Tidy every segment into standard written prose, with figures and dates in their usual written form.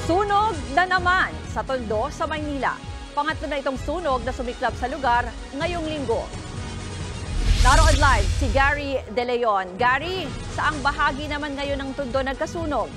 Sunog na naman sa Tondo sa Maynila. Pangatlo na itong sunog na sumiklab sa lugar ngayong linggo. Naroon live si Gary De Leon. Gary, saang bahagi naman ngayon ng Tondo nagkasunog?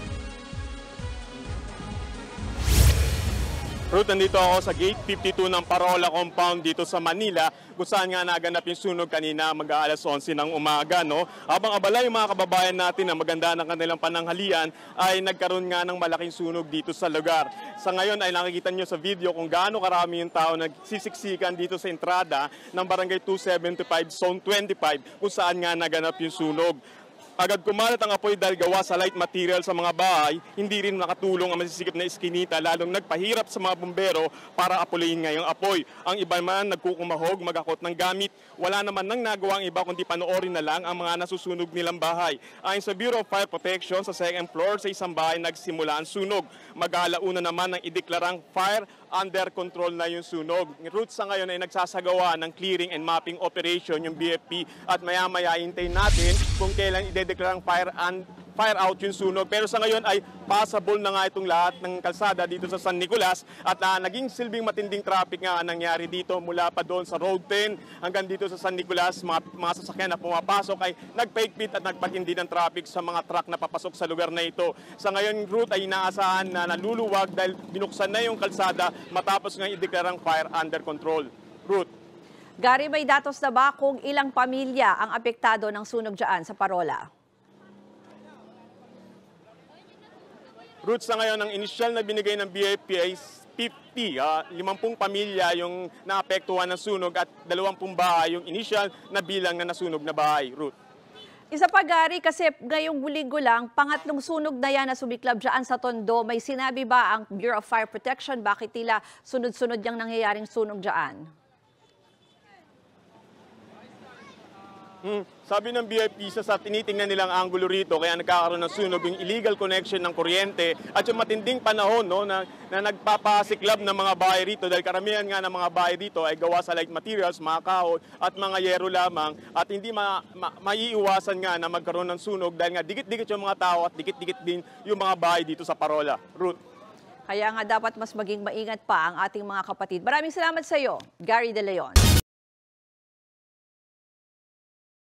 Ruth, nandito ako sa Gate 52 ng Parola Compound dito sa Manila, kung saan nga naganap yung sunog kanina mag-aalas 11 ng umaga. No? Habang abala yung mga kababayan natin na maganda ng kanilang pananghalian, ay nagkaroon nga ng malaking sunog dito sa lugar. Sa ngayon ay nakikita nyo sa video kung gaano karami yung tao nagsisiksikan dito sa entrada ng Barangay 275 Zone 25, kung saan nga naganap yung sunog. Agad kumalat ang apoy dahil gawa sa light material sa mga bahay, hindi rin nakatulong ang masisikip na iskinita, lalong nagpahirap sa mga bumbero para apulihin ngayong apoy. Ang iba man nagkukumahog, magakot ng gamit. Wala naman nang nagawang iba kundi panoorin na lang ang mga nasusunog nilang bahay. Ayon sa Bureau of Fire Protection, sa second floor sa isang bahay nagsimula ang sunog. Mag-aalauna naman ang ideklarang fire under control na yung sunog. Roots sa ngayon ay nagsasagawa ng clearing and mapping operation yung BFP at maya-maya hintayin natin kung kailan idedeklarang fire out yung sunog. Pero sa ngayon ay passable na nga itong lahat ng kalsada dito sa San Nicolas at naging silbing matinding traffic nga nangyari dito mula pa doon sa Road 10 hanggang dito sa San Nicolas. Mga sasakyan na pumapasok ay nagpaigpit at nagpatindi ng traffic sa mga truck na papasok sa lugar na ito. Sa ngayon, route ay inaasahan na naluluwag dahil binuksan na yung kalsada matapos nga ideklarang fire under control. Ruth. Gary, may datos na ba kung ilang pamilya ang apektado ng sunog dyan sa Parola? Ruth, sa ngayon, ang inisyal na binigay ng BFP ay 50, 50 pamilya yung naapektuhan ng sunog at 20 bahay yung inisyal na bilang na nasunog na bahay. Ruth. Isa pa, Gary, kasi ngayong linggo lang, pangatlong sunog na yan na sumiklab dyan sa Tondo. May sinabi ba ang Bureau of Fire Protection bakit tila sunod-sunod yung nangyayaring sunog dyan? Sabi ng BFP sa tinitingnan nilang anggulo rito kaya nagkakaroon ng sunog yung illegal connection ng kuryente at yung matinding panahon no, na nagpapasiklab ng mga bahay rito dahil karamihan nga ng mga bahay dito ay gawa sa light materials, mga kahoy at mga yero lamang at hindi maiiwasan nga na magkaroon ng sunog dahil nga dikit-dikit yung mga tao at dikit-dikit din yung mga bahay dito sa Parola. Ruth. Kaya nga dapat mas maging maingat pa ang ating mga kapatid. Maraming salamat sa iyo, Gary De Leon.